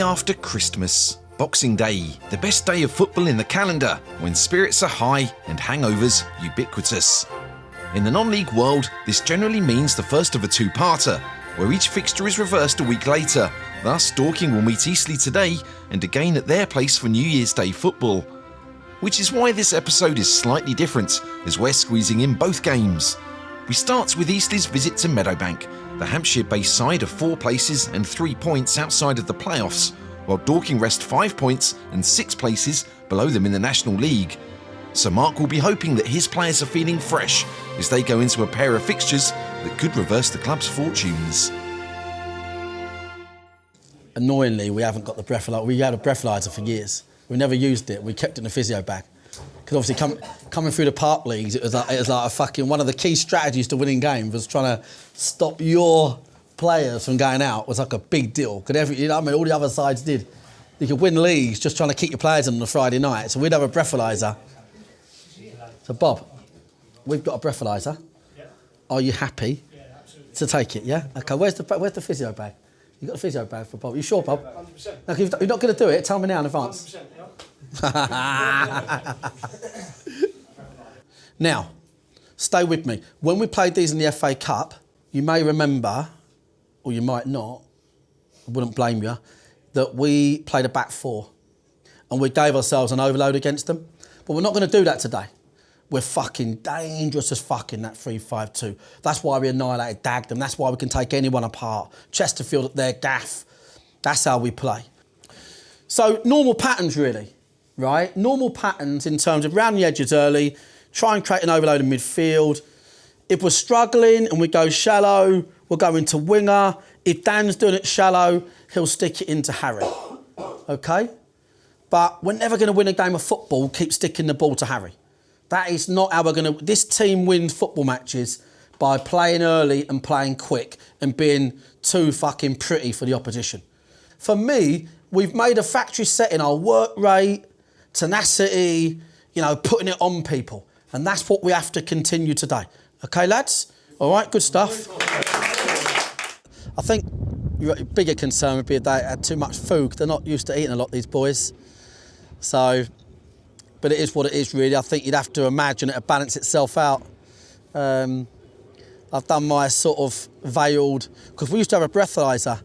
after Christmas. Boxing Day, the best day of football in the calendar, when spirits are high and hangovers ubiquitous. In the non-league world, this generally means the first of a two-parter, where each fixture is reversed a week later. Thus, Dorking will meet Eastleigh today and again at their place for New Year's Day football. Which is why this episode is slightly different, as we're squeezing in both games. We start with Eastleigh's visit to Meadowbank, the Hampshire-based side of 4 places and 3 points outside of the playoffs, while Dorking rest 5 points and 6 places below them in the National League. So Mark will be hoping that his players are feeling fresh as they go into a pair of fixtures that could reverse the club's fortunes. Annoyingly, we haven't got the breathalyzer. We had a breathalyzer for years. We never used it. We kept it in the physio bag. Because obviously coming through the park leagues, it was like a fucking, one of the key strategies to winning games was trying to stop your players from going out was like a big deal. You know what I mean? All the other sides did. You could win leagues just trying to keep your players in on a Friday night. So we'd have a breathalyzer. So Bob, we've got a breathalyzer. Yeah. Are you happy to take it? Yeah. Okay. Where's the physio bag? You got a physio bag for Bob? You sure, Bob? 100%. Now, if you're not going to do it, tell me now in advance. 100%. Yeah. Now, stay with me. When we played these in the FA Cup, you may remember, or you might not, I wouldn't blame you, that we played a back 4 and we gave ourselves an overload against them. But we're not going to do that today. We're fucking dangerous as fucking that 3-5-2. That's why we annihilated Dagenham. That's why we can take anyone apart. Chesterfield at their gaff. That's how we play. So normal patterns really, right? Normal patterns in terms of round the edges early, try and create an overload in midfield. If we're struggling and we go shallow, we'll go into winger. If Dan's doing it shallow, he'll stick it into Harry, okay? But we're never going to win a game of football, keep sticking the ball to Harry. That is not how we're going to... This team wins football matches by playing early and playing quick and being too fucking pretty for the opposition. For me, we've made a factory set in our work rate, tenacity, you know, putting it on people. And that's what we have to continue today. OK, lads? All right, good stuff. I think your bigger concern would be if they had too much food. They're not used to eating a lot, these boys. So... But it is what it is, really. I think you'd have to imagine it'll balance itself out. I've done my sort of veiled... Because we used to have a breathalyzer,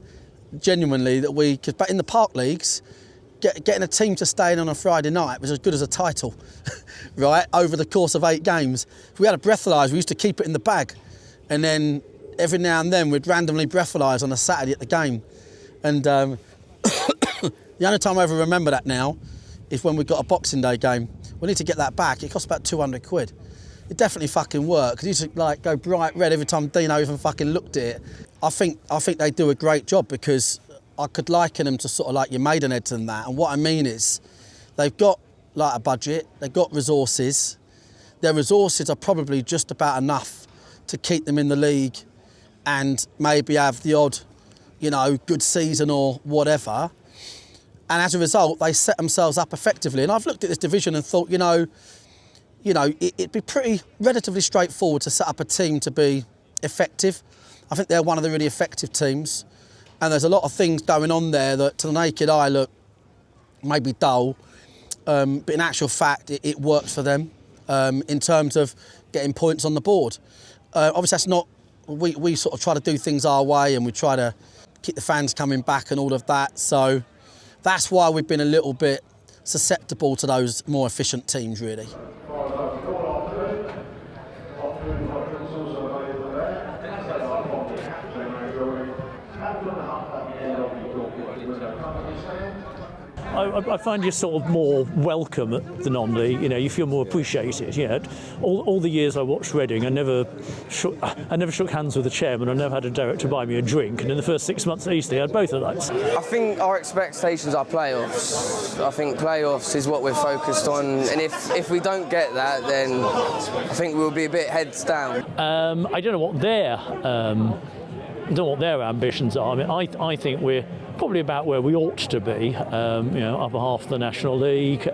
genuinely, that we... But in the park leagues, getting a team to stay in on a Friday night was as good as a title, right? Over the course of 8 games. If we had a breathalyzer, we used to keep it in the bag. And then every now and then, we'd randomly breathalyze on a Saturday at the game. And the only time I ever remember that now is when we got a Boxing Day game. We need to get that back. It cost about 200 quid. It definitely fucking worked. It used to like go bright red every time Dino even fucking looked at it. I think they do a great job because I could liken them to sort of like your Maidenheads and that. And what I mean is they've got like a budget, they've got resources. Their resources are probably just about enough to keep them in the league and maybe have the odd, you know, good season or whatever. And as a result, they set themselves up effectively. And I've looked at this division and thought, it'd be pretty relatively straightforward to set up a team to be effective. I think they're one of the really effective teams. And there's a lot of things going on there that to the naked eye look maybe dull. But in actual fact, it works for them in terms of getting points on the board. Obviously, that's not... We sort of try to do things our way and we try to keep the fans coming back and all of that. So... That's why we've been a little bit susceptible to those more efficient teams, really. I find you sort of more welcome at the non-league. You know, you feel more appreciated. You know, all the years I watched Reading, I never shook hands with the chairman. I never had a director buy me a drink. And in the first 6 months at Eastleigh, I had both of those. I think our expectations are playoffs. I think playoffs is what we're focused on. And if we don't get that, then I think we'll be a bit heads down. I don't know what their ambitions are. I mean, I think we're probably about where we ought to be, upper half of the National League.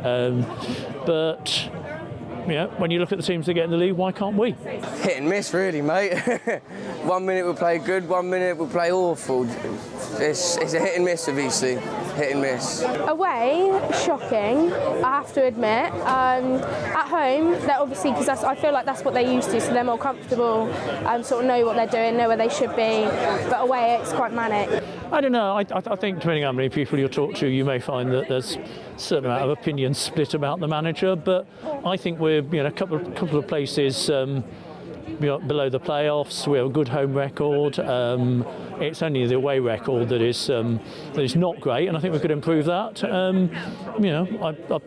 But when you look at the teams that get in the league, why can't we? Hit and miss, really, mate. 1 minute we'll play good, 1 minute we'll play awful. It's a hit and miss with Eastleigh. Hit and miss. Away, shocking, I have to admit. At home, they're obviously, because I feel like that's what they're used to, so they're more comfortable, sort of know what they're doing, know where they should be. But away, it's quite manic. I don't know. I think depending on how many people you talk to, you may find that there's a certain amount of opinion split about the manager. But I think we're a couple of places below the playoffs. We have a good home record. It's only the away record that is not great, and I think we could improve that. I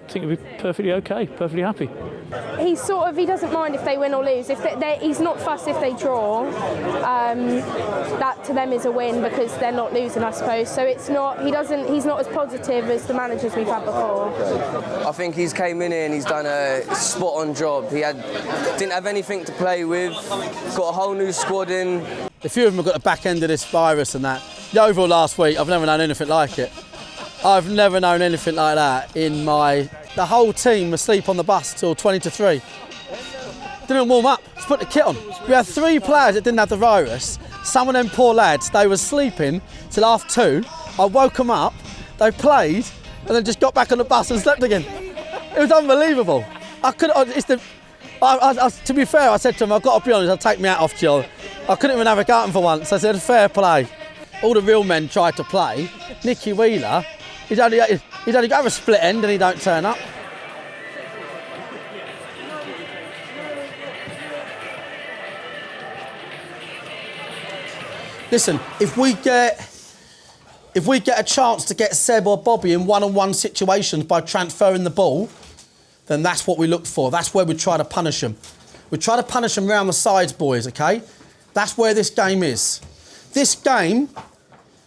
think it'd be perfectly okay, perfectly happy. He doesn't mind if they win or lose. He's not fussed if they draw. That to them is a win because they're not losing, I suppose. So it's not. He's not as positive as the managers we've had before. I think he's came in here and he's done a spot-on job. Didn't have anything to play with. Got a whole new squad in. A few of them have got the back end of this virus and that. The overall last week, I've never known anything like it. I've never known anything like that the whole team was asleep on the bus till 20 to 3. Didn't warm up, just put the kit on. We had 3 players that didn't have the virus. Some of them poor lads, they were sleeping till 2:30. I woke them up, they played, and then just got back on the bus and slept again. It was unbelievable. To be fair, I said to him, I've got to be honest, I'll take me out off Jill. I couldn't even have a garden for once. I said, fair play. All the real men tried to play. Nicky Wheeler, he'd only go have a split end and he don't turn up. Listen, if we get a chance to get Seb or Bobby in one-on-one situations by transferring the ball, then that's what we look for. That's where we try to punish them. We try to punish them round the sides, boys, OK? That's where this game is. This game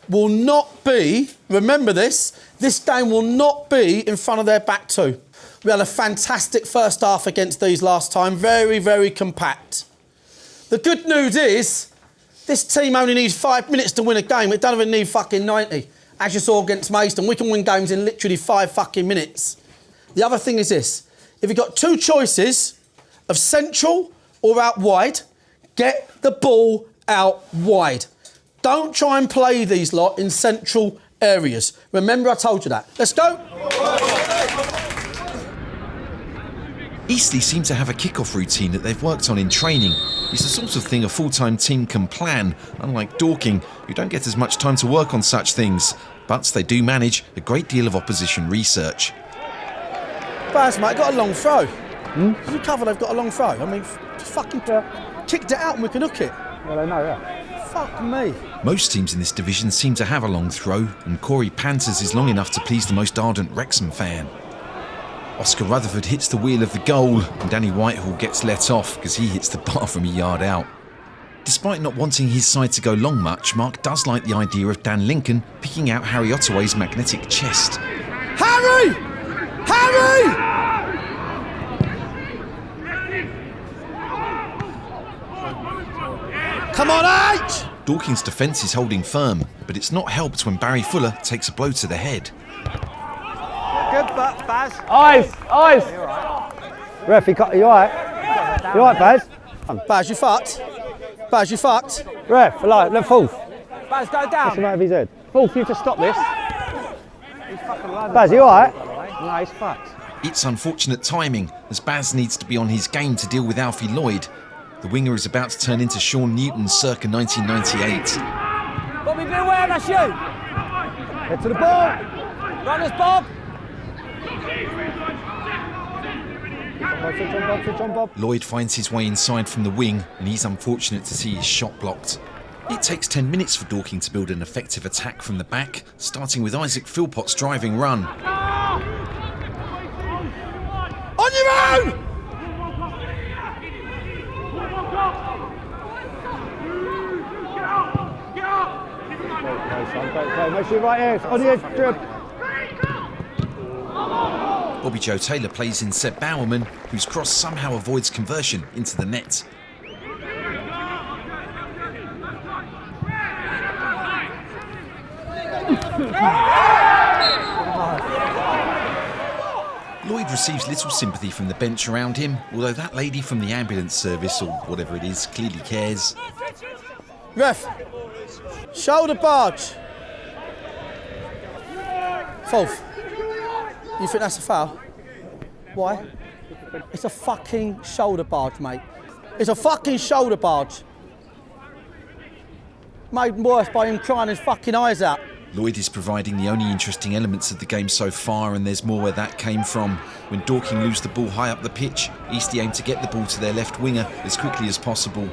will not be, remember this game will not be in front of their back two. We had a fantastic first half against these last time, very, very compact. The good news is, this team only needs 5 minutes to win a game. It doesn't even need fucking 90. As you saw against Maidstone, we can win games in literally 5 fucking minutes. The other thing is this, if you've got 2 choices of central or out wide, get the ball out wide. Don't try and play these lot in central areas. Remember I told you that. Let's go. Eastleigh seem to have a kick-off routine that they've worked on in training. It's the sort of thing a full-time team can plan, unlike Dorking, who don't get as much time to work on such things. But they do manage a great deal of opposition research. Baz, mate, got a long throw. Did you cover they've got a long throw? I mean, just fucking kicked it out and we can hook it. Well, I know, yeah. Fuck me. Most teams in this division seem to have a long throw, and Corey Panter's is long enough to please the most ardent Wrexham fan. Oscar Rutherford hits the wheel of the goal, and Danny Whitehall gets let off because he hits the bar from a yard out. Despite not wanting his side to go long much, Mark does like the idea of Dan Lincoln picking out Harry Ottaway's magnetic chest. Harry! Harry! Come on, H! Dorking's defence is holding firm, but it's not helped when Barry Fuller takes a blow to the head. Good, Baz. Eyes! Ref, you alright? You alright, Baz? Baz, you fucked. Baz, you fucked. Ref, look, fourth. Baz, go down. What's the matter with his head? Fourth, you have to stop this. Baz, you alright? No, he's fucked. It's unfortunate timing, as Baz needs to be on his game to deal with Alfie Lloyd. The winger is about to turn into Sean Newton circa 1998. Bobby, beware, that's you. Head to the ball. Runners, Bob. Switch on, Bob. Lloyd finds his way inside from the wing, and he's unfortunate to see his shot blocked. It takes 10 minutes for Dorking to build an effective attack from the back, starting with Isaac Philpott's driving run. On your own! Make sure right here. On the edge, Drib. Bobby Joe Taylor plays in Seb Bowerman, whose cross somehow avoids conversion into the net. Lloyd receives little sympathy from the bench around him, although that lady from the ambulance service, or whatever it is, clearly cares. Ref, shoulder barge. Fourth. You think that's a foul? Why? It's a fucking shoulder barge, mate. It's a fucking shoulder barge. Made worse by him crying his fucking eyes out. Lloyd is providing the only interesting elements of the game so far, and there's more where that came from. When Dorking lose the ball high up the pitch, Eastleigh aim to get the ball to their left winger as quickly as possible.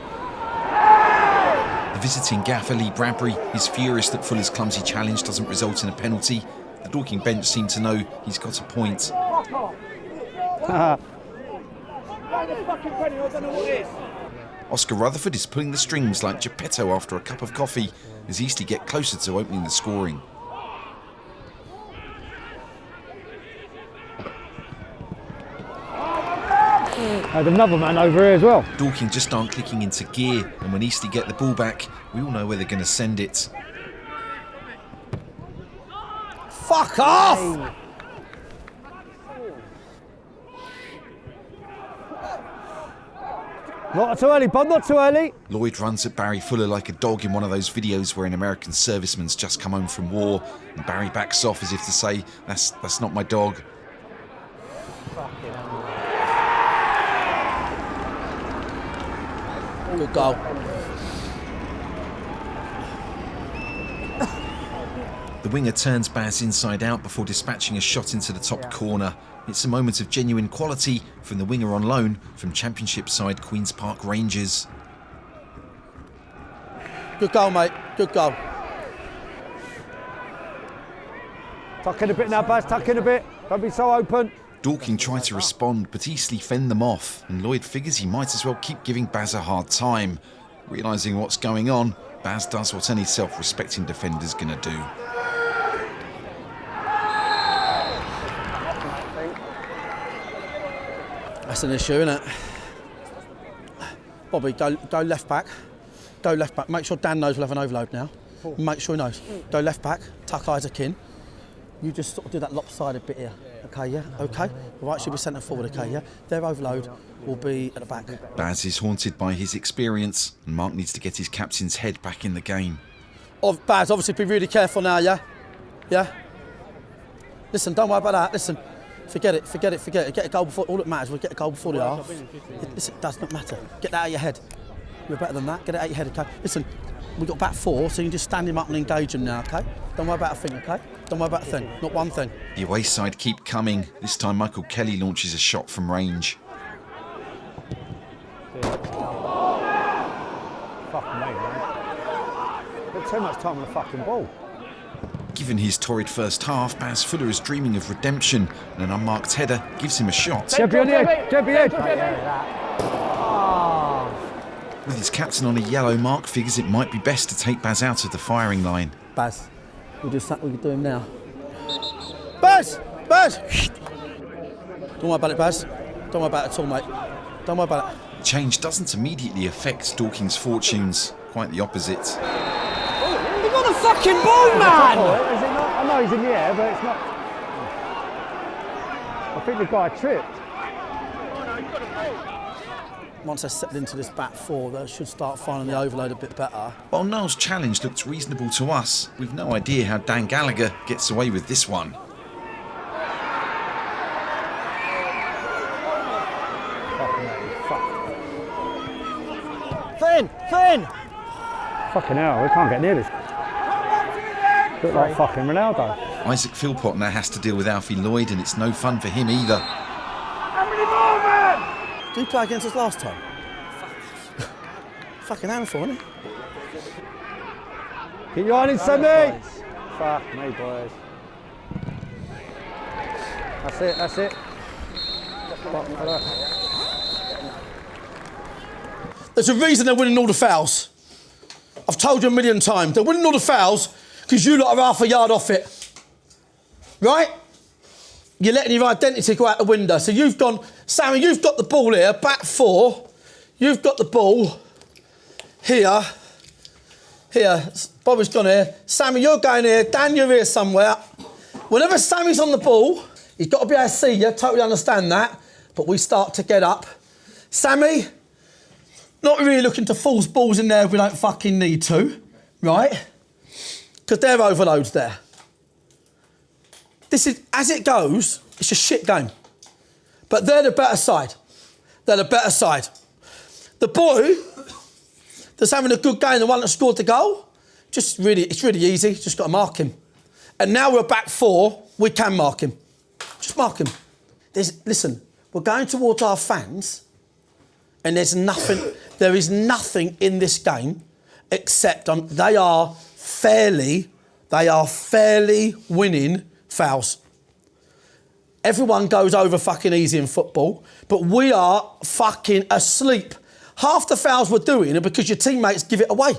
The visiting gaffer Lee Bradbury is furious that Fuller's clumsy challenge doesn't result in a penalty. The Dorking bench seem to know he's got a point. Oscar Rutherford is pulling the strings like Geppetto after a cup of coffee as Eastleigh get closer to opening the scoring. Had another man over here as well. Dorking just aren't clicking into gear, and when Eastleigh get the ball back, we all know where they're going to send it. Fuck off! Not too early, bud, not too early. Lloyd runs at Barry Fuller like a dog in one of those videos where an American serviceman's just come home from war, and Barry backs off as if to say, that's not my dog. Good goal. The winger turns Baz inside out before dispatching a shot into the top corner. It's a moment of genuine quality from the winger on loan from Championship side Queen's Park Rangers. Good goal, mate. Good goal. Tuck in a bit now, Baz, tuck in a bit. Don't be so open. Dorking try to respond, but Eastleigh fend them off, and Lloyd figures he might as well keep giving Baz a hard time. Realising what's going on, Baz does what any self-respecting defender's gonna do. That's an issue, isn't it? Bobby, go left back. Go left back. Make sure Dan knows we'll have an overload now. Make sure he knows. Go left back, tuck Isaac in. You just sort of do that lopsided bit here. Okay, yeah? Okay? The right should be centre forward, okay, yeah? Their overload will be at the back. Baz is haunted by his experience, and Mark needs to get his captain's head back in the game. Baz, obviously be really careful now, yeah? Yeah? Listen, don't worry about that. Listen, forget it. Get a goal before, all that matters, we'll get a goal before the half. Listen, it does not matter. Get that out of your head. You're better than that, get it out of your head, okay? Listen, we've got back four, so you can just stand him up and engage him now, okay? Don't worry about a thing, okay? Don't worry about a thing, not one thing. The away side keep coming. This time Michael Kelly launches a shot from range. Fucking mate, man. Got too much time on the fucking ball. Given his torrid first half, Baz Fuller is dreaming of redemption, and an unmarked header gives him a shot. Jebby on the edge, Jebby edge. With his captain on a yellow, Mark figures it might be best to take Baz out of the firing line. Baz, we'll do something we can do him now. Baz! Baz! Don't worry about it, Baz. Don't worry about it at all, mate. Don't worry about it. The change doesn't immediately affect Dorking's fortunes. Quite the opposite. You got the fucking ball, man! Is it not? I know he's in the air, but it's not. I think the guy tripped. Once they settle into this back four, they should start finding the overload a bit better. While Niall's challenge looked reasonable to us, we've no idea how Dan Gallagher gets away with this one. Finn! Fucking hell, we can't get near this. Look like fucking Ronaldo. Isaac Philpott now has to deal with Alfie Lloyd, and it's no fun for him either. How many more, man? Did you play against us last time? Fucking handful, isn't it? Keep your eye in, Sammy! Fuck me, boys. That's it. There's a reason they're winning all the fouls. I've told you a million times. They're winning all the fouls because you lot are half a yard off it. Right? You're letting your identity go out the window. So you've gone, Sammy, you've got the ball here, back four. You've got the ball here. Bobby's gone here. Sammy, you're going here. Dan, you're here somewhere. Whenever Sammy's on the ball, he's got to be able to see you, totally understand that. But we start to get up. Sammy, not really looking to force balls in there if we don't fucking need to, right? Because they're overloads there. This is, as it goes, it's a shit game. But they're the better side. They're the better side. The boy that's having a good game, the one that scored the goal, it's really easy. Just got to mark him. And now we're back 4. We can mark him. Just mark him. Listen, we're going towards our fans, and there is nothing in this game except they are fairly winning fouls. Everyone goes over fucking easy in football, but we are fucking asleep. Half the fouls we're doing are because your teammates give it away.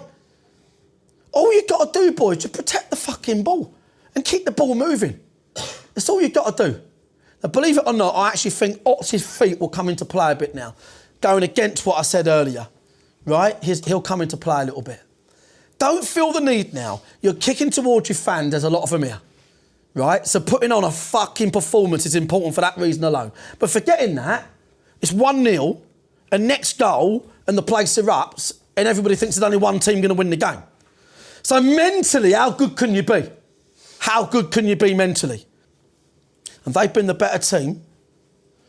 All you got to do, boys, is protect the fucking ball and keep the ball moving. That's all you got to do. Now, believe it or not, I actually think Ox's feet will come into play a bit now, going against what I said earlier, right? He'll come into play a little bit. Don't feel the need now. You're kicking towards your fans. There's a lot of them here, right? So putting on a fucking performance is important for that reason alone. But forgetting that, it's 1-0, and next goal, and the place erupts, and everybody thinks there's only one team going to win the game. So mentally, how good can you be? How good can you be mentally? And they've been the better team.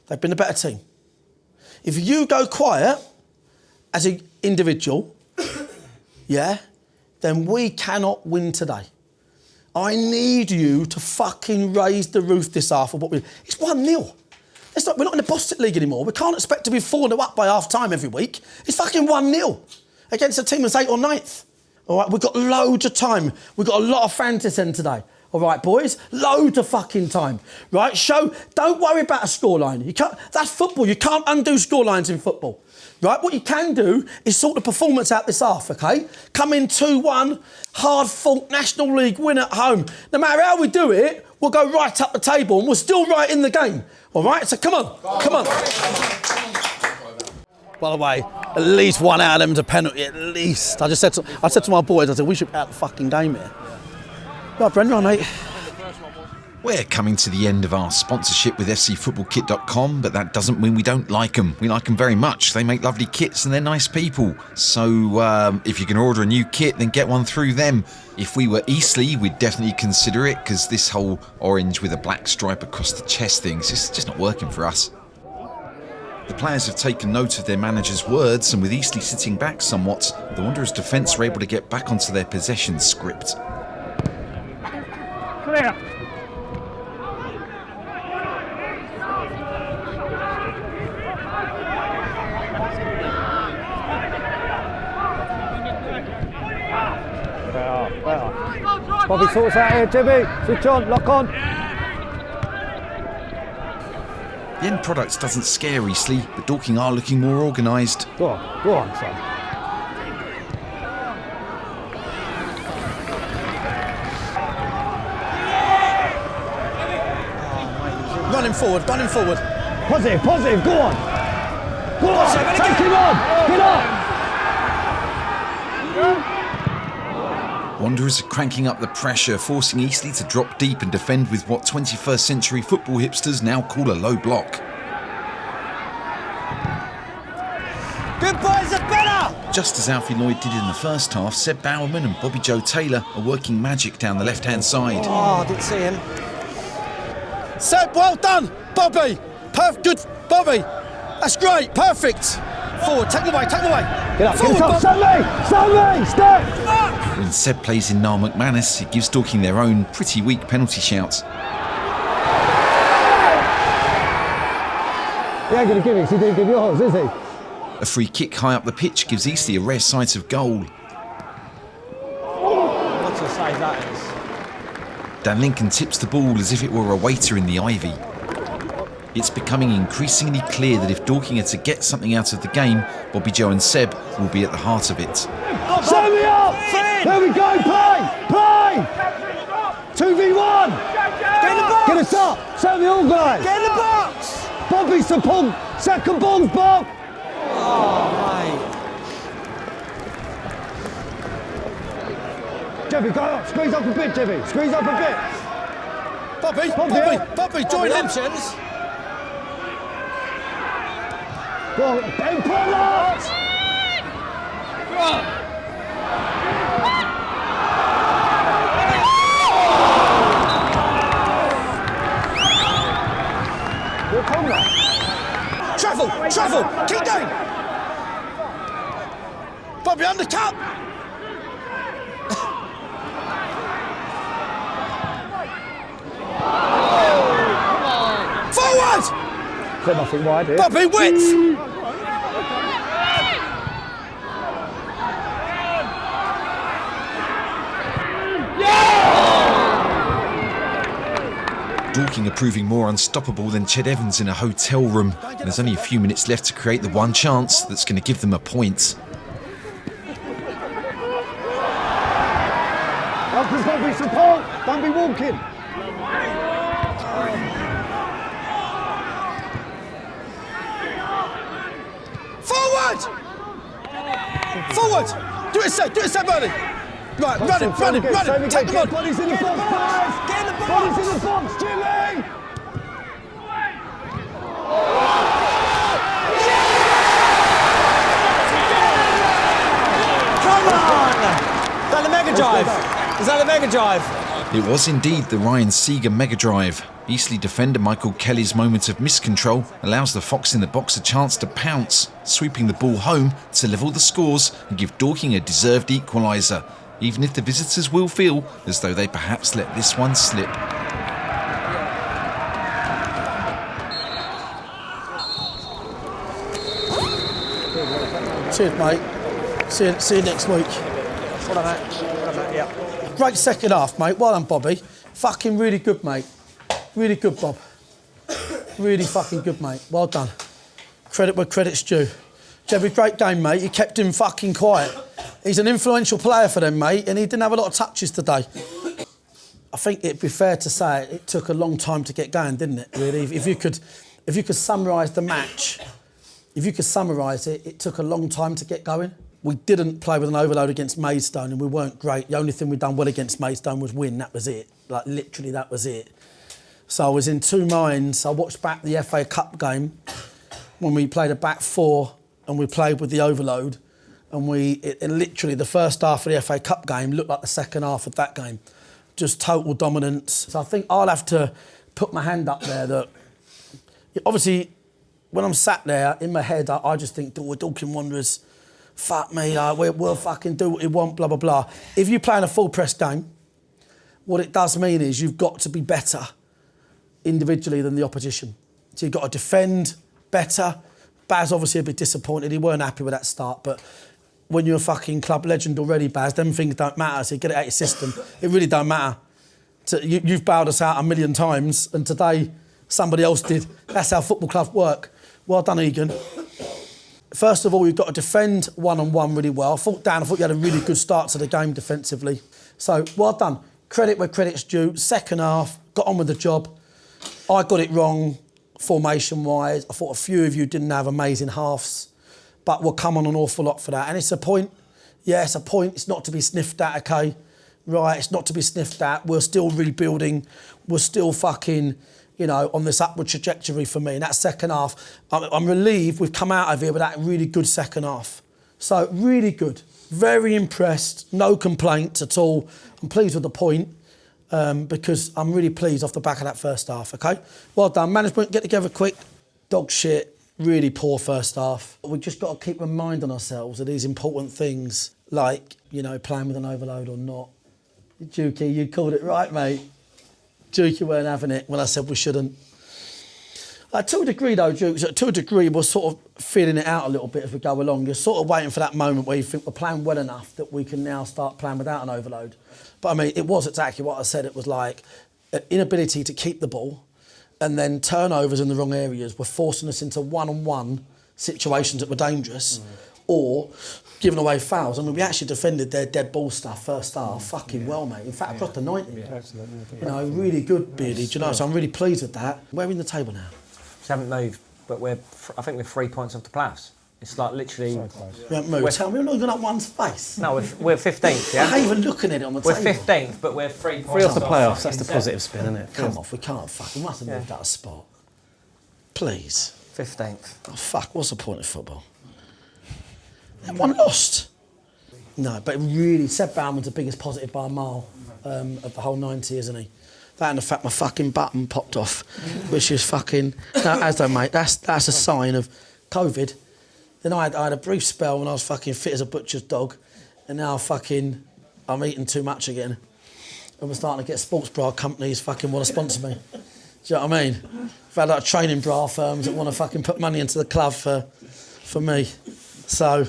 They've been the better team. If you go quiet as an individual, yeah, then we cannot win today. I need you to fucking raise the roof this half of what we... It's 1-0. We're not in the Boston League anymore. We can't expect to be 4-0 up by half-time every week. It's fucking 1-0 against a team that's 8th or 9th. All right, we've got loads of time. We've got a lot of fans to send today. All right, boys, loads of fucking time, right? Don't worry about a scoreline. That's football. You can't undo scorelines in football, right? What you can do is sort the performance out this half, okay? Come in 2-1, hard-fought National League win at home. No matter how we do it, we'll go right up the table and we're still right in the game, all right? So come on. By the way, at least one out of them's a penalty, at least. I said to my boys, I said, we should be out the fucking game here. Right, Brendan, mate. We're coming to the end of our sponsorship with fcfootballkit.com, but that doesn't mean we don't like them. We like them very much. They make lovely kits and they're nice people. So if you can order a new kit, then get one through them. If we were Eastleigh, we'd definitely consider it, because this whole orange with a black stripe across the chest thing is just not working for us. The players have taken note of their manager's words, and with Eastleigh sitting back somewhat, the Wanderers' defence were able to get back onto their possession script. Clear. Better. Bobby sorts out here, Jimmy. Switch on, lock on. The end product doesn't scare Eastleigh, but Dorking are looking more organised. Go on, son. Running forward. Positive, go on. Take him on, get up. Wanderers are cranking up the pressure, forcing Eastleigh to drop deep and defend with what 21st century football hipsters now call a low block. Good boys are better! Just as Alfie Lloyd did in the first half, Seb Bowerman and Bobby Joe Taylor are working magic down the left-hand side. Oh, I didn't see him. Seb, well done! Bobby! Good, Bobby! That's great, perfect! Forward, take them away! Get up, Sammy, step! When Seb plays in Niall McManus, it gives Dorking their own pretty weak penalty shouts. He ain't going to give it, he didn't give yours, is he? A free kick high up the pitch gives Eastleigh a rare sight of goal. What a save that is. Dan Lincoln tips the ball as if it were a waiter in the ivy. It's becoming increasingly clear that if Dorking are to get something out of the game, Bobby Joe and Seb will be at the heart of it. Set me up! There we go, play! 2v1! Get in the box! Get us up! Set me organised! Get in the box! Bobby's the pull! Second ball's Bob! Oh, mate. Jeffy, go up! Squeeze up a bit, Jeffy! Squeeze up a bit! Bobby, join him! Options. Go on, Ben Pollard! Travel. Keep going. Bobby, undercut. Forward. Is there nothing wide here? Bobby, width. Dorking are proving more unstoppable than Ched Evans in a hotel room, and there's only a few minutes left to create the one chance that's going to give them a point. There's got to be support. Don't be walking. Forward! Forward! Do it set, Bernie. Right, run it, take them on. Bodies in the box, guys. Get in the box. Bodies in the box, Jimmy. Come on! Is that the mega drive? Is that the mega drive? It was indeed the Ryan Seeger mega drive. Eastleigh defender Michael Kelly's moment of miscontrol allows the Fox in the box a chance to pounce, sweeping the ball home to level the scores and give Dorking a deserved equaliser, even if the visitors will feel as though they perhaps let this one slip. Cheers, mate. See you next week. Well done, mate. Yeah. Great second half, mate. Well done, Bobby. Fucking really good, mate. Really good, Bob. Really fucking good, mate. Well done. Credit where credit's due. Jebby, great game, mate. You kept him fucking quiet. He's an influential player for them, mate, and he didn't have a lot of touches today. I think it'd be fair to say it took a long time to get going, didn't it, really? If you could summarise the match, if you could summarise it, it took a long time to get going. We didn't play with an overload against Maidstone and we weren't great. The only thing we'd done well against Maidstone was win, that was it. Like, literally, that was it. So I was in two minds. I watched back the FA Cup game when we played a back four and we played with the overload. And literally, the first half of the FA Cup game looked like the second half of that game. Just total dominance. So I think I'll have to put my hand up there that, obviously, when I'm sat there, in my head, I just think, we're Dorking Wanderers, fuck me, we'll fucking do what we want, blah, blah, blah. If you play in a full press game, what it does mean is you've got to be better individually than the opposition. So you've got to defend better. Baz obviously a bit disappointed. He weren't happy with that start, but when you're a fucking club legend already, Baz, them things don't matter. So you get it out of your system. It really don't matter. So you've bailed us out a million times, and today somebody else did. That's how football clubs work. Well done, Egan. First of all, you've got to defend one-on-one really well. I thought you had a really good start to the game defensively. So, well done. Credit where credit's due. Second half, got on with the job. I got it wrong formation-wise. I thought a few of you didn't have amazing halves, but we'll come on an awful lot for that. And it's a point. Yeah, it's a point. It's not to be sniffed at, okay? Right, it's not to be sniffed at. We're still rebuilding. We're still fucking, on this upward trajectory for me. And that second half, I'm relieved we've come out of here with that really good second half. So, really good. Very impressed. No complaints at all. I'm pleased with the point because I'm really pleased off the back of that first half, okay? Well done. Management, get together quick. Dog shit. Really poor first half. We've just got to keep reminding ourselves of these important things, like, playing with an overload or not. Dukey, you called it right, mate. Dukey weren't having it when I said we shouldn't. To a degree, though, Duke, to a degree, we're sort of feeling it out a little bit as we go along. You're sort of waiting for that moment where you think we're playing well enough that we can now start playing without an overload. But, I mean, it was exactly what I said. It was like an inability to keep the ball and then turnovers in the wrong areas were forcing us into one-on-one situations that were dangerous or giving away fouls. I mean, we actually defended their dead ball stuff first half fucking well, mate. In fact, across the 90. Absolutely. Really good, Beardy. So I'm really pleased with that. We're in the table now. We haven't moved, but I think we're 3 points off the playoffs. It's like literally... We haven't moved. Tell me, we're not even up one space. No, we're 15th, yeah? I hate even looking at it on the we're table. We're 15th, but we're 3 points Free off the playoffs, that's the 15th. positive spin, isn't it? Come off, we can't we must have moved out of spot. Please. 15th. Oh, fuck, what's the point of football? Everyone lost. No, but really, Seb Bauman's the biggest positive by a mile of the whole 90, isn't he? That and the fact my fucking button popped off, which is fucking... No, as though, mate, that's a sign of COVID. Then I had a brief spell when I was fucking fit as a butcher's dog, and now I'm eating too much again. And we're starting to get sports bra companies fucking want to sponsor me. Do you know what I mean? I've had like training bra firms that want to fucking put money into the club for me. So,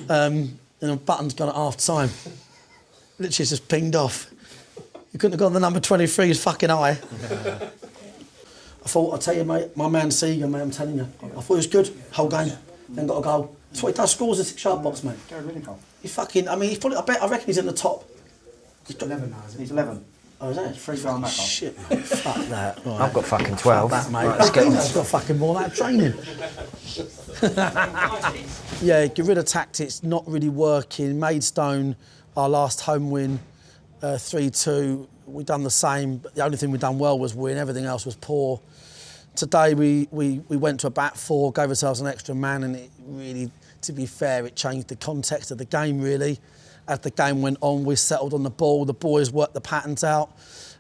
and the button's gone at half time. Literally it's just pinged off. You couldn't have gone the number 23's fucking eye. I thought, I'll tell you, mate, my man Seeger, mate, I'm telling you. I thought he was good, whole game, then got a goal. That's what he does, scores a 6-yard box, mate. He fucking, I mean, he's probably, I reckon he's in the top. He's 11 now, isn't he? He's 11. Oh, is that? Free throw on that goal. Shit, mate. Fuck that. Right. I've got fucking 12. Fuck that, mate. Right, let's get on. I've got fucking more than that training. Yeah, guerrilla tactics not really working. Maidstone, our last home win, 3-2. We done the same, but the only thing we done well was win. Everything else was poor. Today we went to a back four, gave ourselves an extra man, and it really, to be fair, it changed the context of the game really. As the game went on, we settled on the ball, the boys worked the patterns out,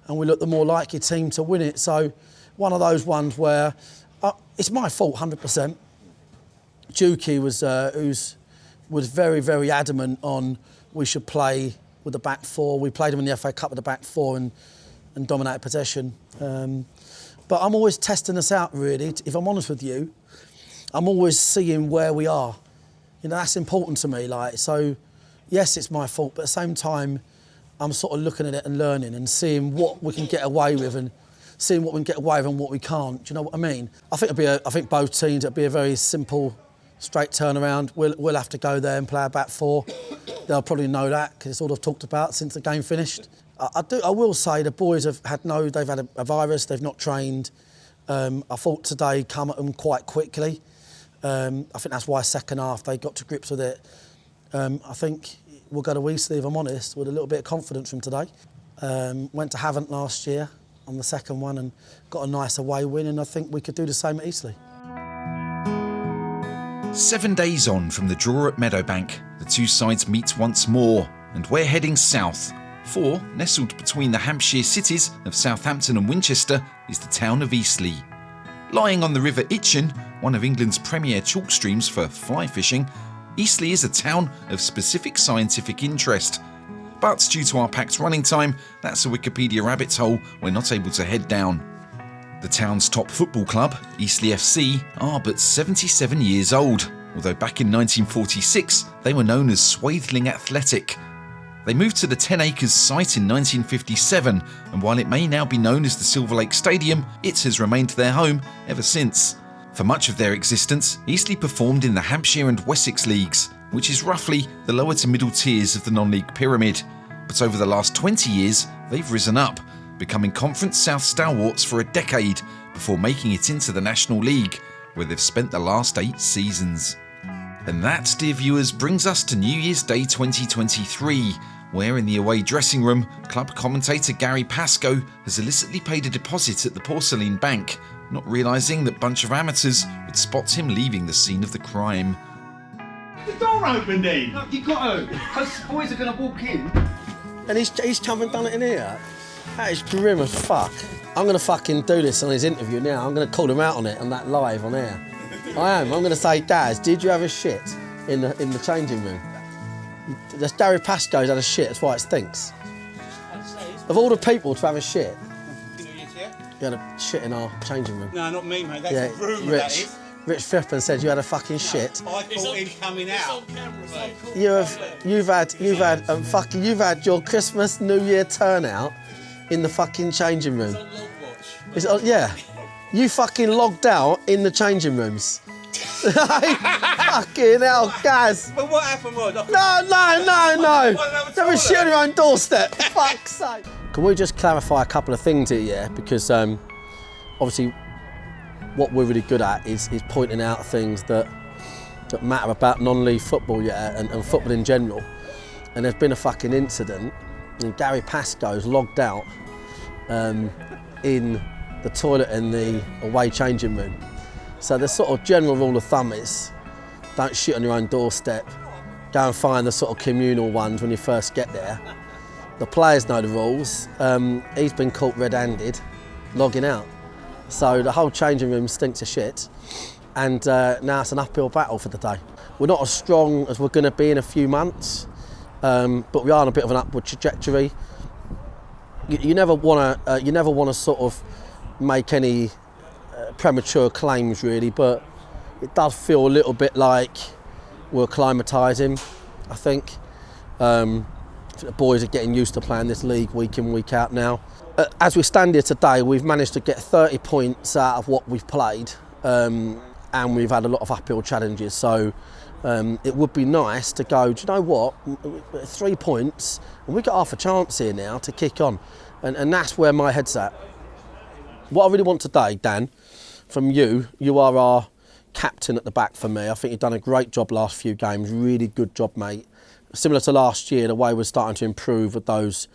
and we looked the more likely team to win it. So one of those ones where it's my fault 100%. Juki was very, very adamant on we should play with the back four. We played him in the FA Cup with the back four and dominated possession. But I'm always testing us out, really. If I'm honest with you, I'm always seeing where we are. You know, that's important to me. Like, so, yes, it's my fault, but at the same time, I'm sort of looking at it and learning and seeing what we can get away with and seeing what we can get away with and what we can't. Do you know what I mean? I think both teams, it'll be a very simple, straight turnaround. We'll have to go there and play a back four. They'll probably know that because it's all I've talked about since the game finished. I will say the boys they've had a virus, they've not trained. I thought today come at them quite quickly. I think that's why second half they got to grips with it. I think we'll go to Eastleigh, if I'm honest, with a little bit of confidence from today. Went to Havant last year on the second one and got a nice away win, and I think we could do the same at Eastleigh. 7 days on from the draw at Meadowbank, the two sides meet once more, and we're heading south. For, nestled between the Hampshire cities of Southampton and Winchester, is the town of Eastleigh. Lying on the River Itchen, one of England's premier chalk streams for fly fishing, Eastleigh is a town of specific scientific interest. But due to our packed running time, that's a Wikipedia rabbit hole we're not able to head down. The town's top football club, Eastleigh FC, are but 77 years old, although back in 1946 they were known as Swaithling Athletic. They moved to the 10 acres site in 1957, and while it may now be known as the Silver Lake Stadium, it has remained their home ever since. For much of their existence, Eastleigh performed in the Hampshire and Wessex leagues, which is roughly the lower to middle tiers of the non-league pyramid. But over the last 20 years, they've risen up, becoming Conference South stalwarts for a decade before making it into the National League, where they've spent the last 8 seasons. And that, dear viewers, brings us to New Year's Day 2023, where in the away dressing room, club commentator Gary Pascoe has illicitly paid a deposit at the Porcelain Bank, not realising that bunch of amateurs would spot him leaving the scene of the crime. The door opened in. No, you got to, because boys are going to walk in. And he's come and done it in here? That is grim as fuck. I'm going to fucking do this on his interview now. I'm going to call him out on it, on that live on air. I am. I'm going to say, Gaz, did you have a shit in the changing room? That's Gary Pascoe's had a shit, that's why it stinks. Of all the people to have a shit, you had a shit in our changing room. No, not me, mate. That's a rumour, that is. Rich Phippen said you had a fucking shit. I caught him coming out. You've had your Christmas, New Year turnout in the fucking changing room. It's on, yeah. You fucking logged out in the changing rooms. Fucking hell, guys. But what happened was... No. There was shit on your own doorstep. Fuck's sake. Can we just clarify a couple of things here, yeah? Because obviously what we're really good at is pointing out things that matter about non-league football, yeah, and football in general. And there's been a fucking incident, and Gary Pascoe's logged out in the toilet in the away changing room. So the sort of general rule of thumb is don't shit on your own doorstep. Go and find the sort of communal ones when you first get there. The players know the rules. He's been caught red-handed, logging out. So the whole changing room stinks of shit. and now it's an uphill battle for the day. We're not as strong as we're going to be in a few months, but we are on a bit of an upward trajectory. You never want to sort of make any premature claims really, but it does feel a little bit like we're acclimatising, I think. The boys are getting used to playing this league week in, week out now. As we stand here today, we've managed to get 30 points out of what we've played, and we've had a lot of uphill challenges. So it would be nice to go, do you know what, 3 points, and we've got half a chance here now to kick on. And that's where my head's at. What I really want today, Dan, from you are our captain at the back for me. I think you've done a great job last few games, really good job, mate. Similar to last year, the way we're starting to improve with those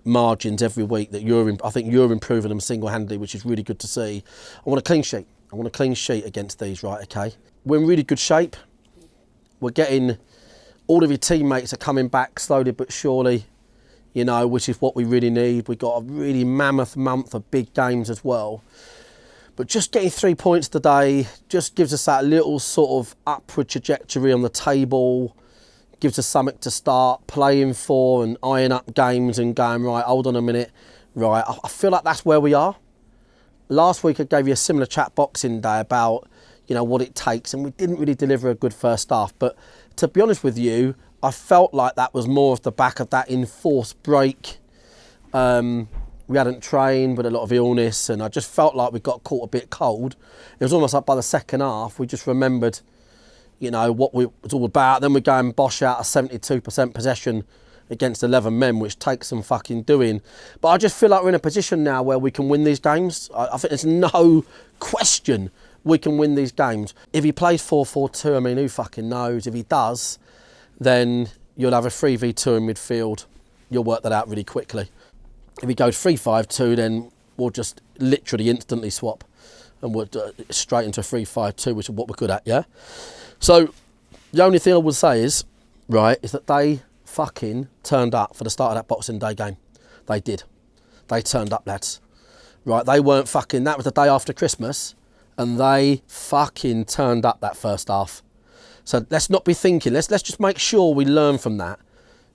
margins every week, I think you're improving them single-handedly, which is really good to see. I want a clean sheet. I want a clean sheet against these, right, okay? We're in really good shape. We're getting, all of your teammates are coming back slowly but surely, you know, which is what we really need. We've got a really mammoth month of big games as well. But just getting 3 points today just gives us that little sort of upward trajectory on the table, gives us something to start playing for and eyeing up games and going, right, hold on a minute, right, I feel like that's where we are. Last week I gave you a similar chat Boxing Day about, you know, what it takes, and we didn't really deliver a good first half. But to be honest with you, I felt like that was more off the back of that enforced break. We hadn't trained with a lot of illness, and I just felt like we got caught a bit cold. It was almost like by the second half, we just remembered, you know, what we was all about. Then we go and bosh out a 72% possession against 11 men, which takes some fucking doing. But I just feel like we're in a position now where we can win these games. I think there's no question we can win these games. If he plays 4-4-2, I mean, who fucking knows? If he does, then you'll have a 3v2 in midfield. You'll work that out really quickly. If he goes 3-5-2, then we'll just literally instantly swap and we'll straight into 3-5-2, which is what we're good at, yeah? So the only thing I would say is, right, is that they fucking turned up for the start of that Boxing Day game. They did. They turned up, lads. Right, they weren't fucking, that was the day after Christmas, and they fucking turned up that first half. So let's not be thinking, let's just make sure we learn from that,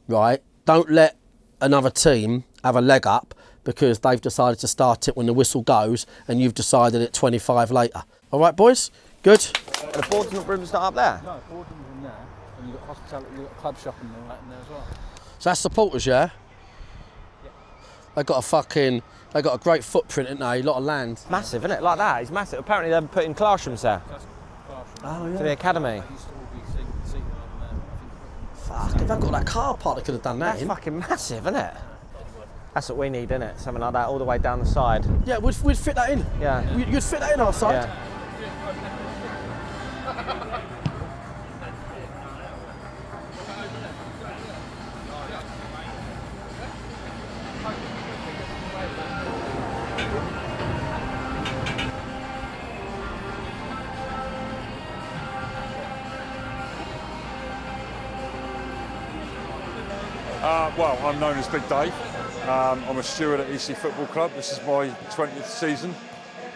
right? Don't let another team have a leg up because they've decided to start it when the whistle goes and you've decided it 25 later. All right, boys? Good? The boarding room's not up there? No, boarding room there, and you've got hospitality, you've got club shop and all that in there as well. So that's supporters, yeah? Yeah. They got a great footprint, haven't they? A lot of land. Massive, isn't it? Like that, it's massive. Apparently they're putting classrooms there. Oh, yeah. For the academy. Fuck, if they've got that car park, they could have done that. That's fucking massive, isn't it? That's what we need, isn't it? Something like that, all the way down the side. Yeah, we'd fit that in. Yeah. You'd fit that in our side. Yeah. Well, I'm known as Big Dave. I'm a steward at Eastleigh Football Club. This is my 20th season,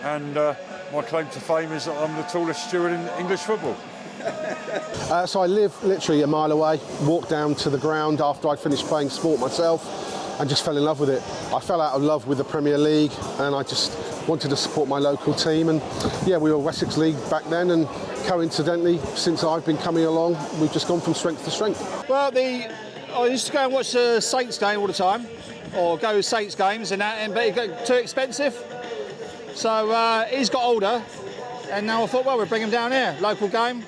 and my claim to fame is that I'm the tallest steward in English football. So I live literally a mile away, walked down to the ground after I finished playing sport myself and just fell in love with it. I fell out of love with the Premier League and I just wanted to support my local team, and yeah, we were Wessex League back then, and coincidentally, since I've been coming along, we've just gone from strength to strength. Well, I used to go and watch the Saints game all the time, or go to Saints games and that, but it got too expensive. So he's got older, and now I thought, well, we'll bring him down here, local game.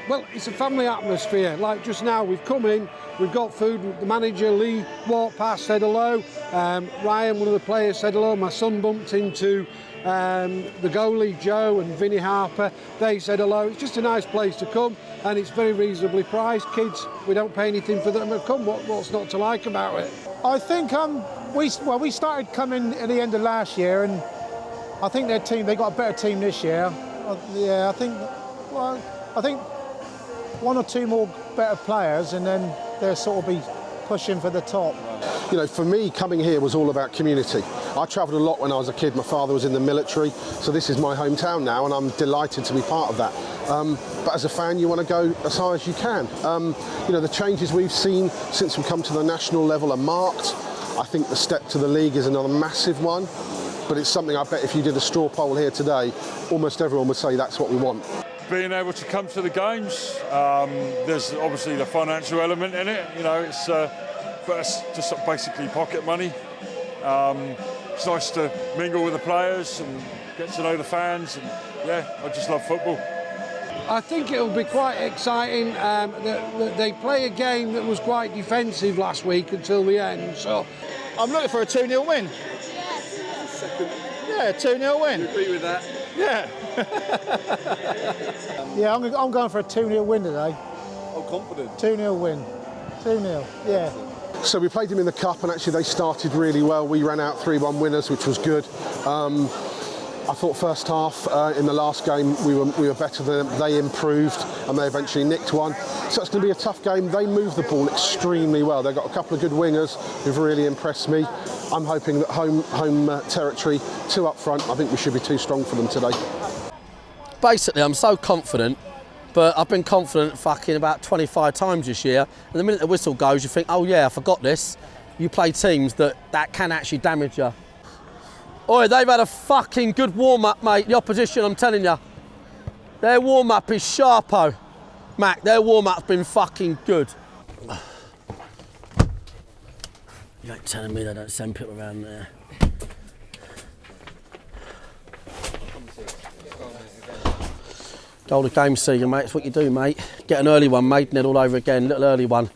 Well, it's a family atmosphere. Like just now, we've come in, we've got food. The manager, Lee, walked past, said hello. Ryan, one of the players, said hello. My son bumped into the goalie, Joe, and Vinnie Harper. They said hello. It's just a nice place to come, and it's very reasonably priced. Kids, we don't pay anything for them to come. What's not to like about it? I think we started coming at the end of last year, and I think their team, they got a better team this year. Yeah, I think one or two more better players, and then they'll sort of be pushing for the top. You know, for me, coming here was all about community. I travelled a lot when I was a kid. My father was in the military, so this is my hometown now, and I'm delighted to be part of that. But as a fan, you want to go as high as you can. You know, the changes we've seen since we come to the national level are marked. I think the step to the league is another massive one, but it's something I bet if you did a straw poll here today, almost everyone would say that's what we want. Being able to come to the games, there's obviously the financial element in it, you know, but it's just sort of basically pocket money. It's nice to mingle with the players and get to know the fans, and yeah, I just love football. I think it'll be quite exciting. They play a game that was quite defensive last week until the end, so I'm looking for a 2-0 win. Yeah, 2-0 win. You agree with that? Yeah. Yeah, I'm going for a 2-0 win today. Oh, confident. 2-0 win. 2-0, yeah. So we played them in the Cup, and actually they started really well. We ran out 3-1 winners, which was good. I thought first half in the last game we were better than them. They improved and they eventually nicked one. So it's going to be a tough game. They move the ball extremely well. They've got a couple of good wingers who've really impressed me. I'm hoping that home territory, 2 up front, I think we should be too strong for them today. Basically, I'm so confident, but I've been confident fucking about 25 times this year. And the minute the whistle goes, you think, oh yeah, I forgot this. You play teams that can actually damage you. Oi, they've had a fucking good warm-up, mate, the opposition, I'm telling you. Their warm-up is sharpo. Mac, their warm-up's been fucking good. You ain't telling me they don't send people around there. Goal of game seeker, mate, it's what you do, mate. Get an early one, mate, and then all over again, little early one.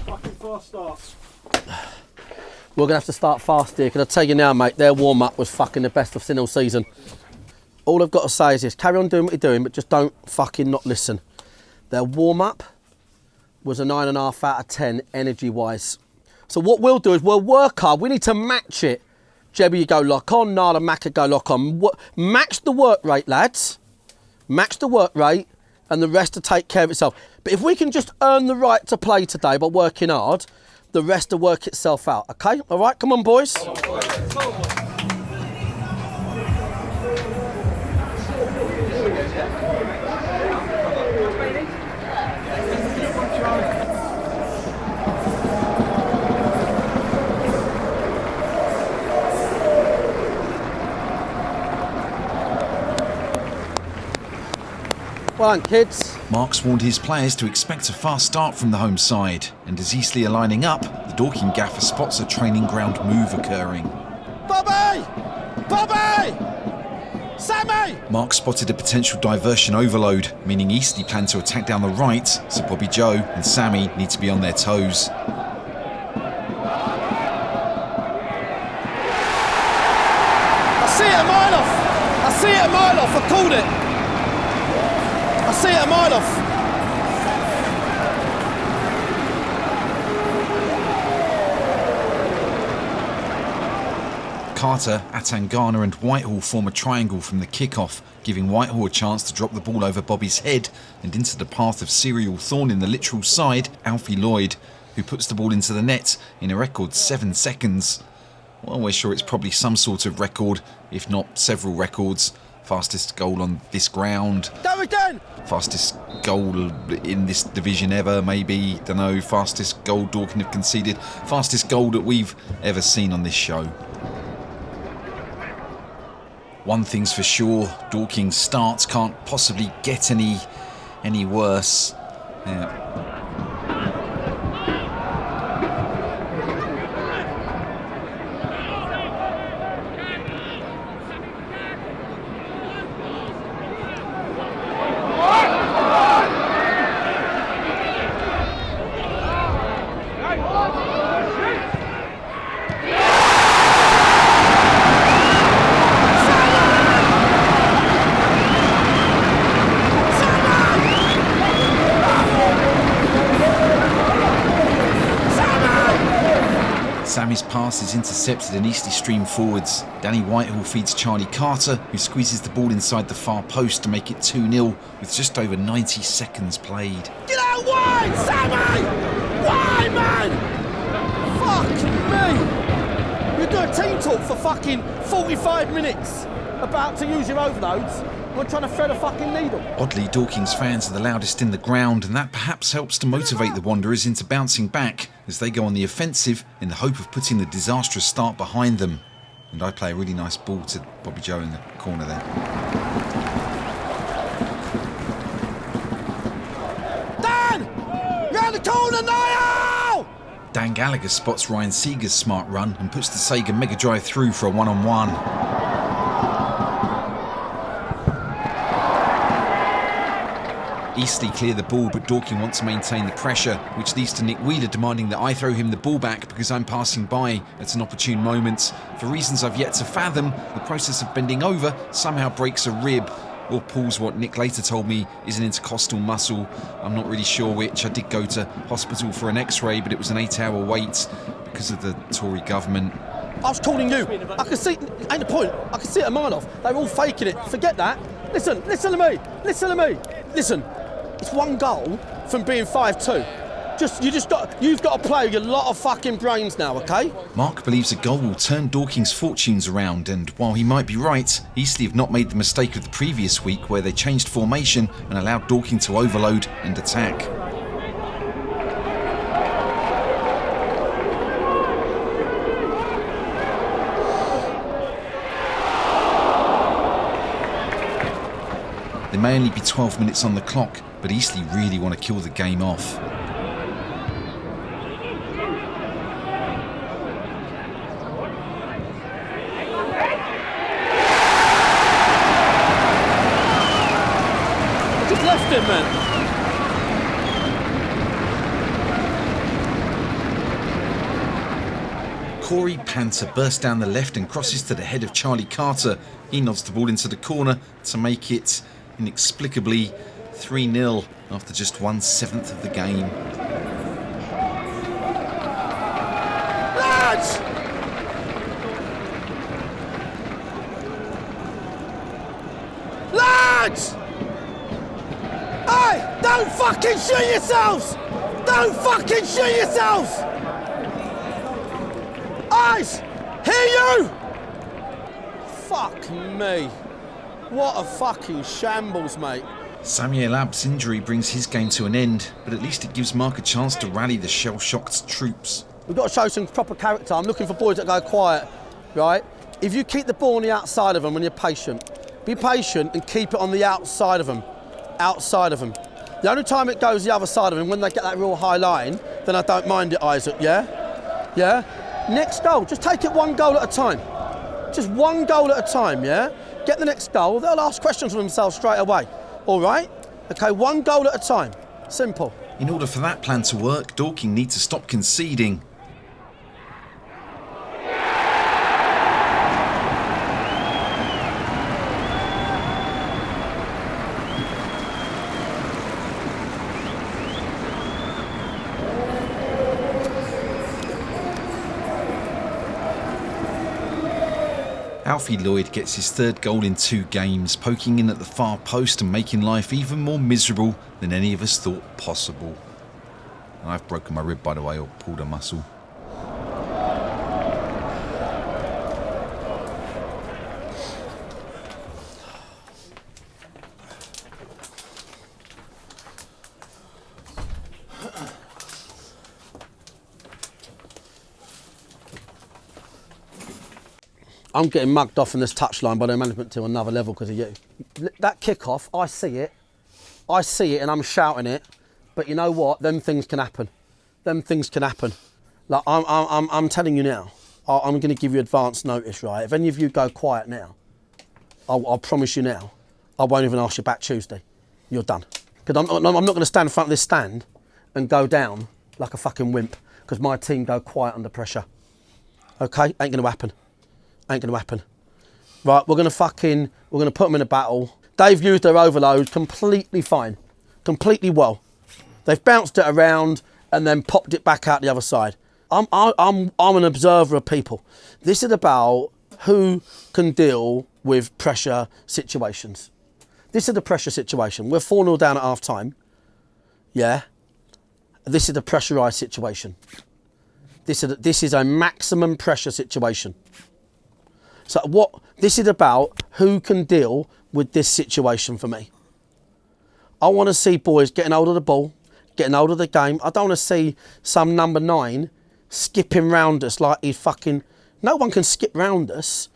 Fucking fast start. We're going to have to start fast here, because I'll tell you now, mate, their warm-up was fucking the best I've seen all season. All I've got to say is this, carry on doing what you're doing, but just don't fucking not listen. Their warm-up was a 9.5 out of 10, energy-wise. So what we'll do is we'll work hard. We need to match it. Jebby, you go lock on, Nala, Macca, go lock on. Match the work rate, lads. Match the work rate, and the rest will take care of itself. But if we can just earn the right to play today by working hard, the rest will work itself out, okay? All right, come on, boys. Well done, kids. Marks warned his players to expect a fast start from the home side, and as Eastleigh are lining up, the Dorking gaffer spots a training ground move occurring. Bobby! Bobby! Sammy! Mark spotted a potential diversion overload, meaning Eastleigh plan to attack down the right, so Bobby Joe and Sammy need to be on their toes. I see it a mile off! I see it a mile off, I called it! I see it a mile off. Carter, Atangana and Whitehall form a triangle from the kick-off, giving Whitehall a chance to drop the ball over Bobby's head and into the path of serial thorn in the literal side, Alfie Lloyd, who puts the ball into the net in a record 7 seconds. Well, we're sure it's probably some sort of record, if not several records. Fastest goal on this ground. Go again! Fastest goal in this division ever, maybe. Don't know. Fastest goal Dorking have conceded. Fastest goal that we've ever seen on this show. One thing's for sure, Dorking's starts can't possibly get any worse. Yeah. Sammy's pass is intercepted and Eastleigh stream forwards. Danny Whitehall feeds Charlie Carter, who squeezes the ball inside the far post to make it 2-0 with just over 90 seconds played. Get out wide, Sammy! Why, man? Fuck me! You do a team talk for fucking 45 minutes about to use your overloads. We're trying to thread a fucking needle. Oddly, Dorking's fans are the loudest in the ground, and that perhaps helps to motivate the Wanderers into bouncing back as they go on the offensive in the hope of putting the disastrous start behind them. And I play a really nice ball to Bobby Joe in the corner there. Dan! Round the corner now! Dan Gallagher spots Ryan Seeger's smart run and puts the Sega Mega Drive through for a one-on-one. Eastleigh clear the ball, but Dorking wants to maintain the pressure, which leads to Nick Wheeler demanding that I throw him the ball back because I'm passing by at an opportune moment. For reasons I've yet to fathom, the process of bending over somehow breaks a rib, or pulls what Nick later told me is an intercostal muscle. I'm not really sure which. I did go to hospital for an x-ray, but it was an 8-hour wait because of the Tory government. I was calling you. I could see, ain't the point, I could see it a mile off. They were all faking it. Forget that. Listen to me. Listen. It's one goal from being 5-2. You've got to play a lot of fucking brains now, okay? Mark believes a goal will turn Dorking's fortunes around, and while he might be right, Eastleigh have not made the mistake of the previous week where they changed formation and allowed Dorking to overload and attack. There may only be 12 minutes on the clock, but Eastleigh really want to kill the game off. I just left him, man. Corey Panther bursts down the left and crosses to the head of Charlie Carter. He nods the ball into the corner to make it inexplicably 3-0 after just 1/7 of the game. Lads! Lads! Hey! Don't fucking shoot yourselves! Don't fucking shoot yourselves! Eyes! Hear you! Fuck me. What a fucking shambles, mate. Samuel Abb's injury brings his game to an end, but at least it gives Mark a chance to rally the shell-shocked troops. We've got to show some proper character. I'm looking for boys that go quiet, right? If you keep the ball on the outside of them when you're patient, be patient and keep it on the outside of them. Outside of them. The only time it goes the other side of them, when they get that real high line, then I don't mind it, Isaac, yeah? Yeah? Next goal, just take it one goal at a time. Just one goal at a time, yeah? Get the next goal, they'll ask questions of themselves straight away. All right? Okay, one goal at a time. Simple. In order for that plan to work, Dorking need to stop conceding. Alfie Lloyd gets his third goal in 2 games, poking in at the far post and making life even more miserable than any of us thought possible. I've broken my rib, by the way, or pulled a muscle. I'm getting mugged off in this touchline by the management to another level because of you. That kick-off, I see it and I'm shouting it, but you know what? Them things can happen. Them things can happen. Like, I'm telling you now, I'm going to give you advance notice, right? If any of you go quiet now, I'll promise you now, I won't even ask you back Tuesday. You're done. Because I'm not going to stand in front of this stand and go down like a fucking wimp because my team go quiet under pressure. Okay? Ain't going to happen. Ain't going to happen. Right, we're going to put them in a battle. They've used their overload completely fine. Completely well. They've bounced it around and then popped it back out the other side. I'm an observer of people. This is about who can deal with pressure situations. This is the pressure situation. We're 4-0 down at half time. Yeah. This is the pressurised situation. This is a maximum pressure situation. So what this is about, who can deal with this situation for me. I want to see boys getting hold of the ball, getting hold of the game. I don't want to see some number 9 skipping round us like he fucking... No one can skip round us.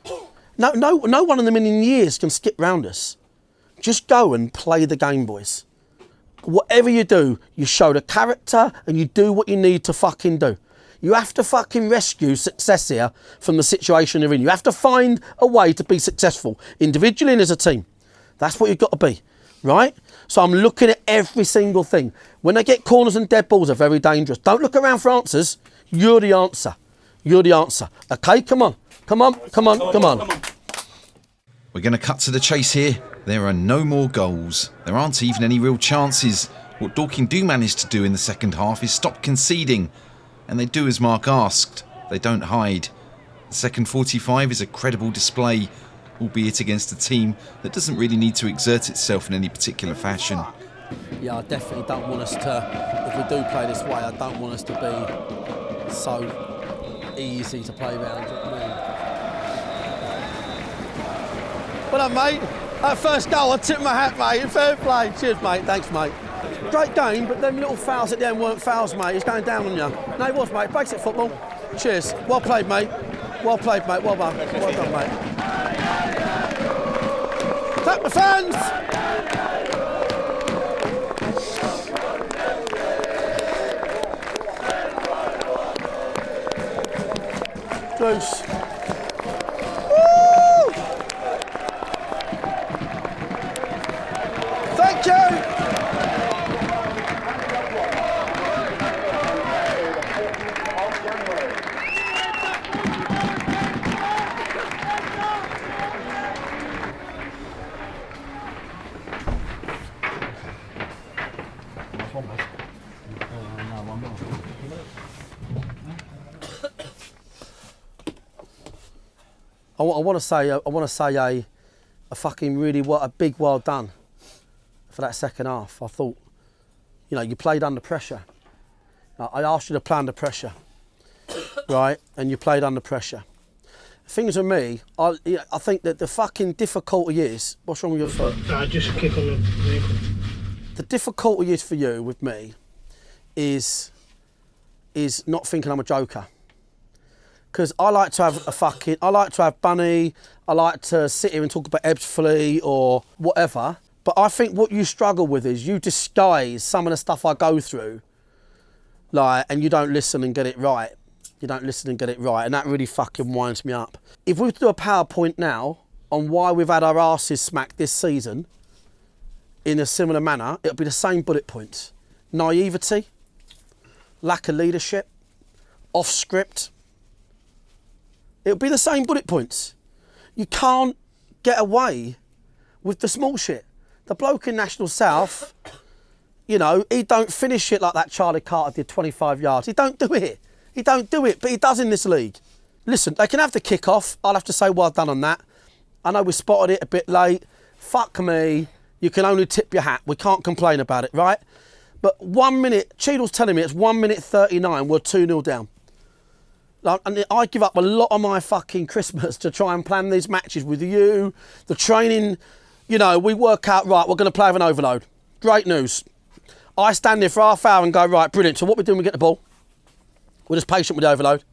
No one in a million years can skip round us. Just go and play the game, boys. Whatever you do, you show the character and you do what you need to fucking do. You have to fucking rescue success here from the situation you're in. You have to find a way to be successful, individually and as a team. That's what you've got to be, right? So I'm looking at every single thing. When they get corners and dead balls, are very dangerous. Don't look around for answers. You're the answer. You're the answer. Okay, come on. Come on, come on, come on. We're going to cut to the chase here. There are no more goals. There aren't even any real chances. What Dorking do manage to do in the second half is stop conceding. And they do as Mark asked. They don't hide. The second 45 is a credible display, albeit against a team that doesn't really need to exert itself in any particular fashion. Yeah, I definitely don't want us to, if we do play this way, I don't want us to be so easy to play around. You know what I mean? Well done, mate. That first goal, I tipped my hat, mate. Fair play. Cheers, mate. Thanks, mate. Great game, but them little fouls at the end weren't fouls, mate. He's going down on you. No, it was, mate. Basic football. Cheers. Well played, mate. Well played, mate. Well done. Well done, mate. Clap the fans! Bruce. Woo! Thank you! I want to say a fucking really a big well done for that second half. I thought, you know, you played under pressure. I asked you to play under pressure, right? And you played under pressure. Things with me, I think that the fucking difficulty is, what's wrong with your foot? Just a kick on the vehicle. The difficulty is for you with me is not thinking I'm a joker. Because I like to have Bunny, I like to sit here and talk about Ebbsfleet or whatever, but I think what you struggle with is you disguise some of the stuff I go through, like, and you don't listen and get it right. You don't listen and get it right, and that really fucking winds me up. If we were to do a PowerPoint now on why we've had our asses smacked this season in a similar manner, it'll be the same bullet points. Naivety, lack of leadership, off script. It'll be the same bullet points. You can't get away with the small shit. The bloke in National South, you know, he don't finish it like that Charlie Carter did 25 yards. He don't do it. He don't do it, but he does in this league. Listen, they can have the kick-off. I'll have to say well done on that. I know we spotted it a bit late. Fuck me. You can only tip your hat. We can't complain about it, right? But 1 minute, Cheadle's telling me it's 1 minute 39, we're 2-0 down. And I give up a lot of my fucking Christmas to try and plan these matches with you. The training, you know, we work out, right, we're going to play with an overload. Great news. I stand there for half hour and go, right, brilliant. So what we're doing, we get the ball. We're just patient with the overload.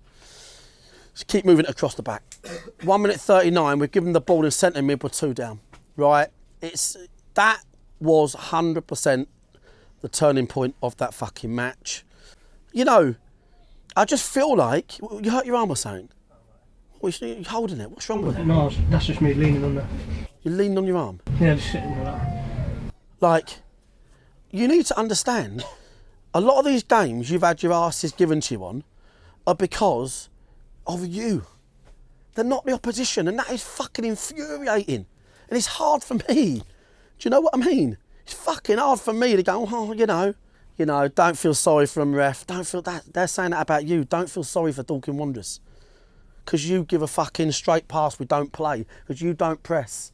Just keep moving it across the back. 1 minute 39, we've given the ball in centre mid, we're 2 down. Right? That was 100% the turning point of that fucking match. You know, I just feel like you hurt your arm or something. You're holding it. What's wrong with it? No, that's just me leaning on there. You're leaning on your arm? Yeah, just sitting like that. Like, you need to understand, a lot of these games you've had your asses given to you on are because of you. They're not the opposition, and that is fucking infuriating. And it's hard for me. Do you know what I mean? It's fucking hard for me to go, oh, you know, don't feel sorry for them, ref. Don't feel that. They're saying that about you. Don't feel sorry for Dorking Wanderers. Because you give a fucking straight pass, we don't play. Because you don't press.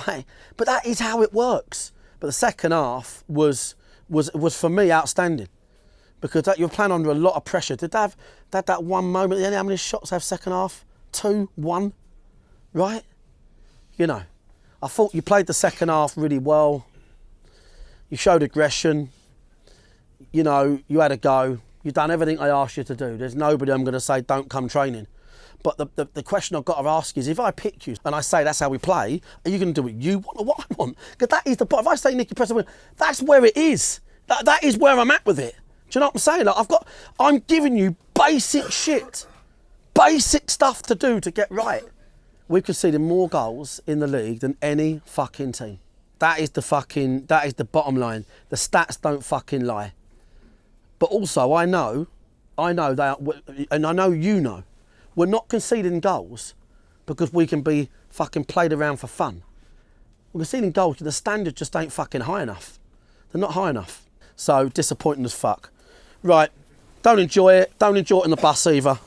Like, but that is how it works. But the second half was for me outstanding. because you're playing under a lot of pressure. Did they have that one moment at the end? How many shots they have second half? 2, 1, right? You know, I thought you played the second half really well. You showed aggression. You know, you had a go. You've done everything I asked you to do. There's nobody I'm going to say don't come training. But the question I've got to ask is, if I pick you and I say that's how we play, are you going to do what you want or what I want? Because that is the point. If I say Nicky Preston, that's where it is. That is where I'm at with it. Do you know what I'm saying? Like, I'm giving you basic shit, basic stuff to do to get right. We've conceded more goals in the league than any fucking team. That is the bottom line. The stats don't fucking lie. But also, I know they, and I know you know, we're not conceding goals because we can be fucking played around for fun. We're conceding goals because the standard just ain't fucking high enough. They're not high enough. So disappointing as fuck. Right, don't enjoy it. Don't enjoy it on the bus either.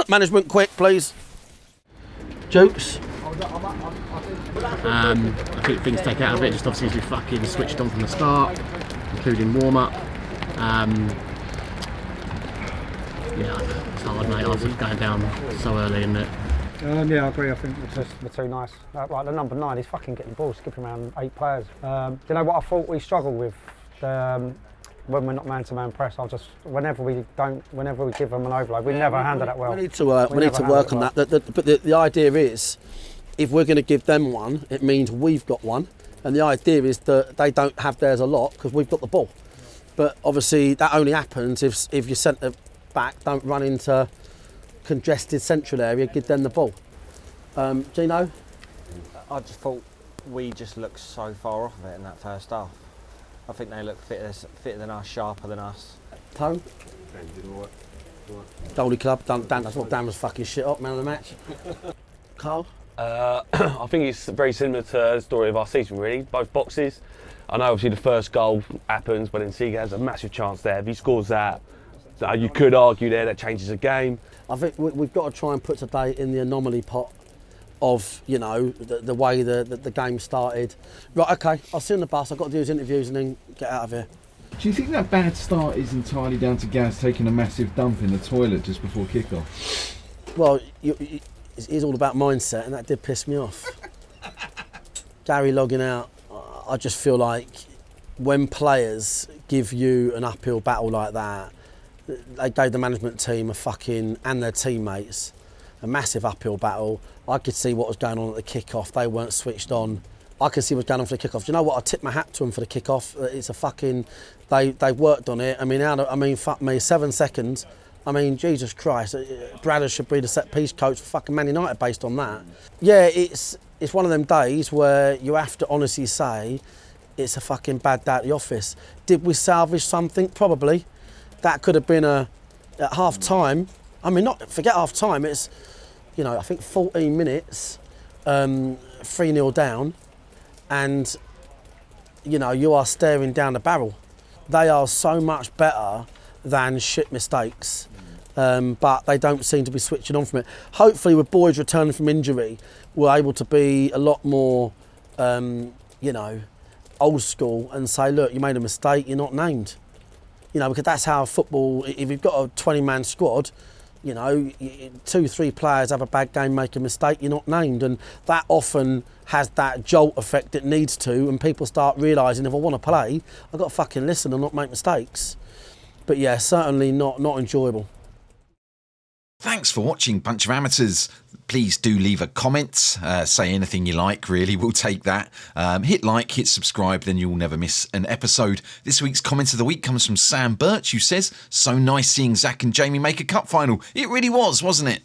Management, quick, please. Jukes. I think things take out of it, just obviously as we fucking switched on from the start, including warm-up. Yeah, it's hard, mate. I was just going down so early, isn't it? Yeah, I agree. I think we're too nice. Like the number 9, he's fucking getting the ball, skipping around 8 players. Do you know what I thought we struggled with? When we're not man-to-man press, whenever we give them an overload, we never handle that well. We need to work on that. But the idea is, if we're going to give them one, it means we've got one, and the idea is that they don't have theirs a lot because we've got the ball. But obviously that only happens if your centre back don't run into congested central area, give them the ball. Gino? I just thought we just looked so far off of it in that first half. I think they look fitter than us, sharper than us. Tone? Goldie Club, Dan, that's what Dan was fucking shit up, man of the match. Carl? I think it's very similar to the story of our season, really. Both boxes. I know obviously the first goal happens, but then Seager has a massive chance there. If he scores that, you could argue there that changes the game. I think we've got to try and put today in the anomaly pot of, you know, the way the game started. Right, okay, I'll see you on the bus. I've got to do his interviews and then get out of here. Do you think that bad start is entirely down to Gaz taking a massive dump in the toilet just before kick-off? Well, it's all about mindset, and that did piss me off. Gary logging out, I just feel like when players give you an uphill battle like that, they gave the management team and their teammates a massive uphill battle. I could see what was going on at the kick-off. They weren't switched on. I could see what's going on for the kick-off. Do you know what? I tip my hat to them for the kick-off. It's a fucking... They worked on it. I mean, fuck me, 7 seconds. I mean, Jesus Christ. Bradder should be the set-piece coach for fucking Man United based on that. Yeah, it's one of them days where you have to honestly say it's a fucking bad day at the office. Did we salvage something? Probably. That could have been at half-time. I mean, forget half-time. It's, you know, I think 14 minutes, 3-0 down, and, you know, you are staring down the barrel. They are so much better than shit mistakes, but they don't seem to be switching on from it. Hopefully, with Boyd returning from injury, we're able to be a lot more, you know, old school and say, look, you made a mistake, you're not named. You know, because that's how football, if you've got a 20-man squad, you know, 2-3 players have a bad game, make a mistake, you're not named. And that often has that jolt effect it needs to, and people start realising, if I want to play, I've got to fucking listen and not make mistakes. But yeah, certainly not enjoyable. Thanks for watching, bunch of amateurs. Please do leave a comment, say anything you like, really, we'll take that. Hit like, hit subscribe, then you'll never miss an episode. This week's comment of the week comes from Sam Birch, who says, so nice seeing Zach and Jamie make a cup final. It really was, wasn't it?